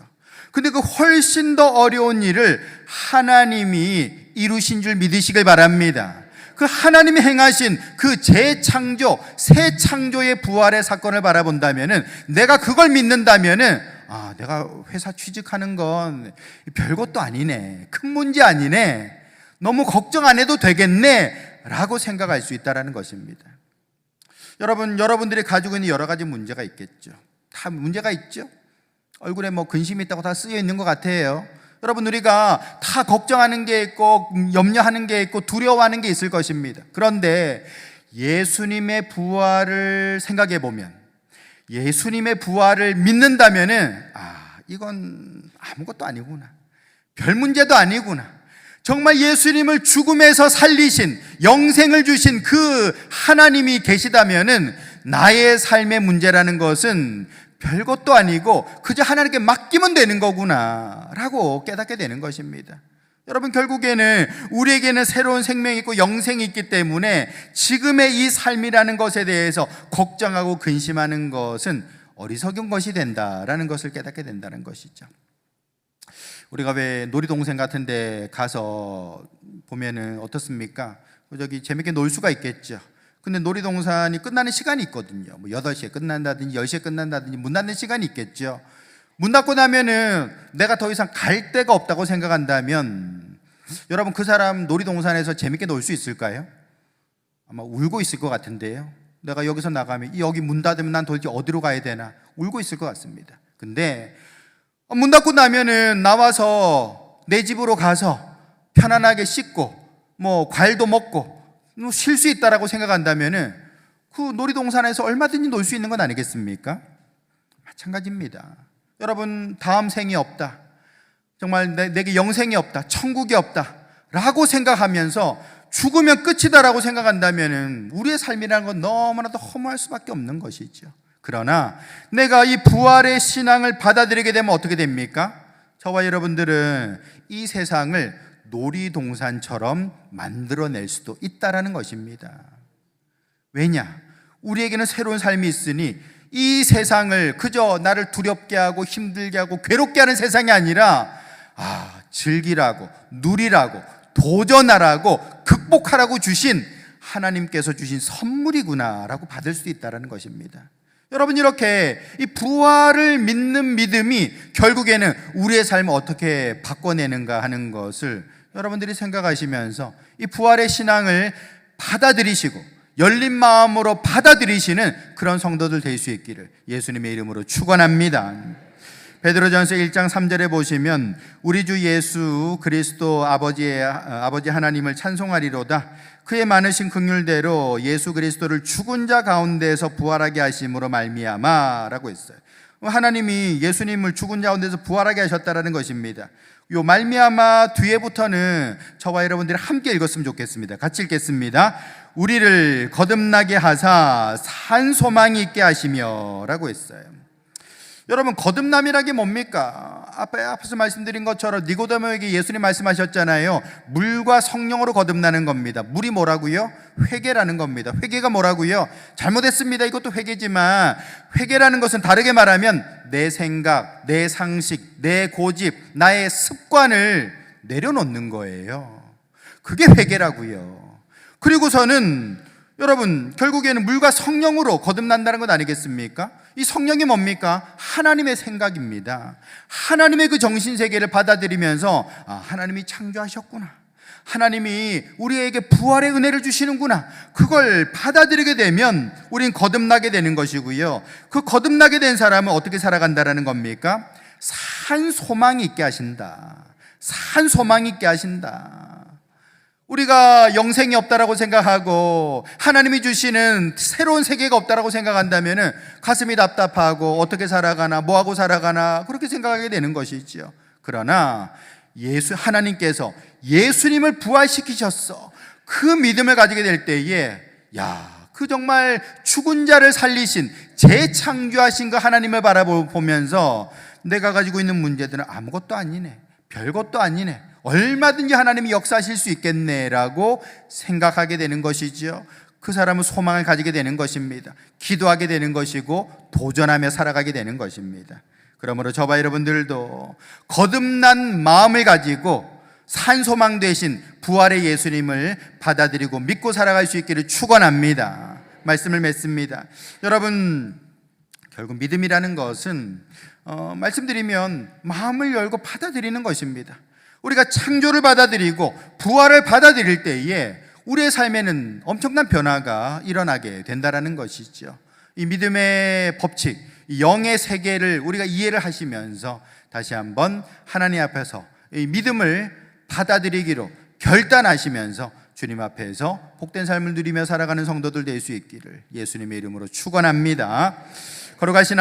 근데 그 훨씬 더 어려운 일을 하나님이 이루신 줄 믿으시길 바랍니다. 그 하나님이 행하신 그 재창조, 새 창조의 부활의 사건을 바라본다면은, 내가 그걸 믿는다면은, 내가 회사 취직하는 건 별것도 아니네, 큰 문제 아니네, 너무 걱정 안 해도 되겠네 라고 생각할 수 있다는 것입니다. 여러분들이 가지고 있는 여러 가지 문제가 있겠죠. 다 문제가 있죠. 얼굴에 뭐 근심이 있다고 다 쓰여 있는 것 같아요. 여러분, 우리가 다 걱정하는 게 있고 염려하는 게 있고 두려워하는 게 있을 것입니다. 그런데 예수님의 부활을 생각해 보면, 예수님의 부활을 믿는다면은 이건 아무것도 아니구나, 별 문제도 아니구나, 정말 예수님을 죽음에서 살리신, 영생을 주신 그 하나님이 계시다면은 나의 삶의 문제라는 것은 별것도 아니고 그저 하나님께 맡기면 되는 거구나 라고 깨닫게 되는 것입니다. 여러분, 결국에는 우리에게는 새로운 생명이 있고 영생이 있기 때문에 지금의 이 삶이라는 것에 대해서 걱정하고 근심하는 것은 어리석은 것이 된다라는 것을 깨닫게 된다는 것이죠. 우리가 왜 놀이동산 같은 데 가서 보면은 어떻습니까? 저기 재밌게 놀 수가 있겠죠. 근데 놀이동산이 끝나는 시간이 있거든요. 뭐 8시에 끝난다든지 10시에 끝난다든지 문 닫는 시간이 있겠죠. 문 닫고 나면은 내가 더 이상 갈 데가 없다고 생각한다면, 여러분, 그 사람 놀이동산에서 재밌게 놀 수 있을까요? 아마 울고 있을 것 같은데요. 내가 여기서 나가면 여기 문 닫으면 난 도대체 어디로 가야 되나 울고 있을 것 같습니다. 근데 문 닫고 나면은 나와서 내 집으로 가서 편안하게 씻고 뭐 과일도 먹고 쉴 수 있다라고 생각한다면은 그 놀이동산에서 얼마든지 놀 수 있는 건 아니겠습니까? 마찬가지입니다. 여러분, 다음 생이 없다, 정말 내게 영생이 없다, 천국이 없다 라고 생각하면서 죽으면 끝이다라고 생각한다면은 우리의 삶이라는 건 너무나도 허무할 수밖에 없는 것이죠. 그러나 내가 이 부활의 신앙을 받아들이게 되면 어떻게 됩니까? 저와 여러분들은 이 세상을 놀이동산처럼 만들어낼 수도 있다라는 것입니다. 왜냐? 우리에게는 새로운 삶이 있으니 이 세상을 그저 나를 두렵게 하고 힘들게 하고 괴롭게 하는 세상이 아니라 즐기라고, 누리라고, 도전하라고, 극복하라고 주신 하나님께서 주신 선물이구나라고 받을 수 있다는 것입니다. 여러분, 이렇게 이 부활을 믿는 믿음이 결국에는 우리의 삶을 어떻게 바꿔내는가 하는 것을 여러분들이 생각하시면서 이 부활의 신앙을 받아들이시고 열린 마음으로 받아들이시는 그런 성도들 될 수 있기를 예수님의 이름으로 축원합니다. 베드로전서 1장 3절에 보시면 우리 주 예수 그리스도 아버지 하나님을 찬송하리로다. 그의 많으신 긍휼대로 예수 그리스도를 죽은 자 가운데서 부활하게 하심으로 말미암아라고 했어요. 하나님이 예수님을 죽은 자 가운데서 부활하게 하셨다라는 것입니다. 요 말미암아 뒤에부터는 저와 여러분들이 함께 읽었으면 좋겠습니다. 같이 읽겠습니다. 우리를 거듭나게 하사 산 소망이 있게 하시며라고 했어요. 여러분, 거듭남이라는 게 뭡니까? 앞에서 말씀드린 것처럼 니고데모에게 예수님 말씀하셨잖아요. 물과 성령으로 거듭나는 겁니다. 물이 뭐라고요? 회개라는 겁니다. 회개가 뭐라고요? 잘못했습니다. 이것도 회개지만 회개라는 것은 다르게 말하면 내 생각, 내 상식, 내 고집, 나의 습관을 내려놓는 거예요. 그게 회개라고요. 그리고서는 여러분, 결국에는 물과 성령으로 거듭난다는 것 아니겠습니까? 이 성령이 뭡니까? 하나님의 생각입니다. 하나님의 그 정신세계를 받아들이면서 하나님이 창조하셨구나, 하나님이 우리에게 부활의 은혜를 주시는구나, 그걸 받아들이게 되면 우린 거듭나게 되는 것이고요. 그 거듭나게 된 사람은 어떻게 살아간다라는 겁니까? 산 소망이 있게 하신다. 산 소망이 있게 하신다. 우리가 영생이 없다라고 생각하고 하나님이 주시는 새로운 세계가 없다라고 생각한다면 가슴이 답답하고 어떻게 살아가나, 뭐하고 살아가나 그렇게 생각하게 되는 것이지요. 그러나 하나님께서 예수님을 부활시키셨어. 그 믿음을 가지게 될 때에 그 정말 죽은 자를 살리신, 재창조하신 그 하나님을 바라보면서 내가 가지고 있는 문제들은 아무것도 아니네, 별것도 아니네, 얼마든지 하나님이 역사하실 수 있겠네라고 생각하게 되는 것이지요. 그 사람은 소망을 가지게 되는 것입니다. 기도하게 되는 것이고 도전하며 살아가게 되는 것입니다. 그러므로 저와 여러분들도 거듭난 마음을 가지고 산 소망 되신 부활의 예수님을 받아들이고 믿고 살아갈 수 있기를 축원합니다. 말씀을 맺습니다. 여러분, 결국 믿음이라는 것은 말씀드리면 마음을 열고 받아들이는 것입니다. 우리가 창조를 받아들이고 부활을 받아들일 때에 우리의 삶에는 엄청난 변화가 일어나게 된다는 것이죠. 이 믿음의 법칙, 영의 세계를 우리가 이해를 하시면서 다시 한번 하나님 앞에서 이 믿음을 받아들이기로 결단하시면서 주님 앞에서 복된 삶을 누리며 살아가는 성도들 될 수 있기를 예수님의 이름으로 축원합니다. 걸어가신